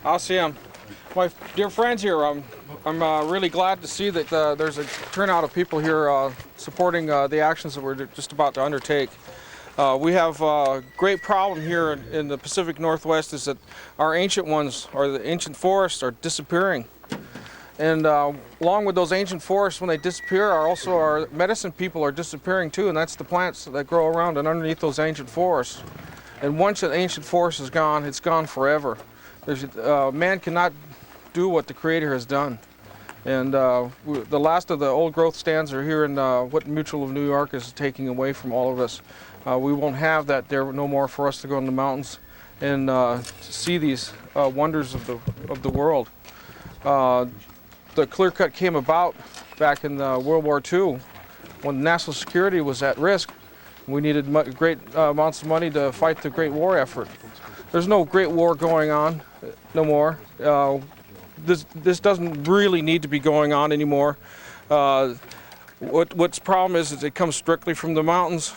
I'll see them. My dear friends here, I'm really glad to see that there's a turnout of people here supporting the actions that we're just about to undertake. We have a great problem here in the Pacific Northwest is that our ancient ones, or the ancient forests, are disappearing. And along with those ancient forests, when they disappear, also our medicine people are disappearing too, and that's the plants that grow around and underneath those ancient forests. And once an ancient forest is gone, it's gone forever. Man cannot do what the Creator has done. And the last of the old growth stands are here in what Mutual of New York is taking away from all of us. We won't have that there no more for us to go in the mountains and see these wonders of the world. The clear cut came about back in World War II when national security was at risk. We needed great amounts of money to fight the Great War effort. There's no Great War going on no more. This doesn't really need to be going on anymore. What's the problem is it comes strictly from the mountains,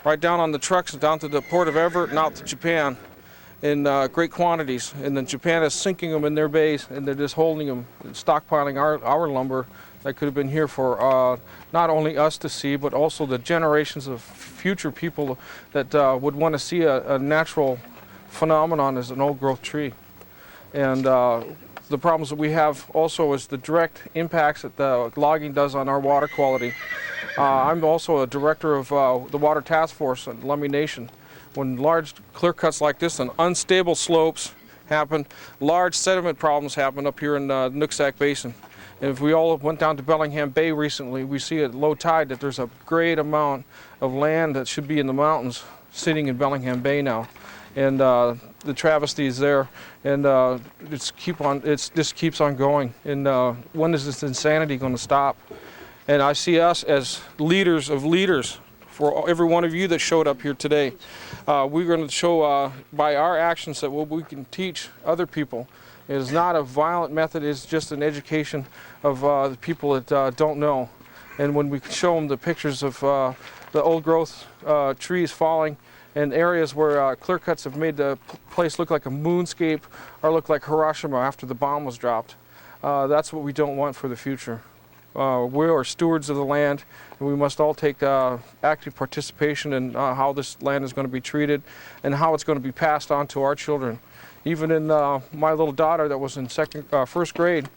right down on the trucks, down to the port of Everett and out to Japan in great quantities. And then Japan is sinking them in their bays, and they're just holding them, stockpiling our lumber that could have been here for not only us to see, but also the generations of future people that would want to see a natural phenomenon as an old growth tree. And the problems that we have also is the direct impacts that the logging does on our water quality. I'm also a director of the Water Task Force in Lummi Nation. When large clear cuts like this and unstable slopes happen, large sediment problems happen up here in the Nooksack Basin. And if we all went down to Bellingham Bay recently, we see at low tide that there's a great amount of land that should be in the mountains sitting in Bellingham Bay now. And the travesty is there, and this keeps on going. And when is this insanity going to stop? And I see us as leaders of leaders. For every one of you that showed up here today, we're going to show by our actions that what we can teach other people. It is not a violent method, it's just an education of the people that don't know. And when we show them the pictures of the old growth trees falling and areas where clear cuts have made the place look like a moonscape or look like Hiroshima after the bomb was dropped, that's what we don't want for the future. We are stewards of the land, and we must all take active participation in how this land is going to be treated and how it's going to be passed on to our children. Even in my little daughter that was in first grade,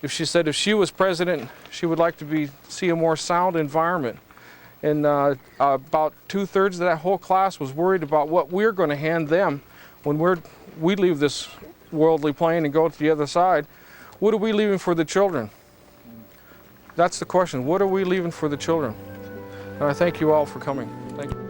if she said if she was president, she would like to see a more sound environment. And about 2/3 of that whole class was worried about what we're going to hand them when we leave this worldly plane and go to the other side. What are we leaving for the children? That's the question. What are we leaving for the children? And I thank you all for coming. Thank you.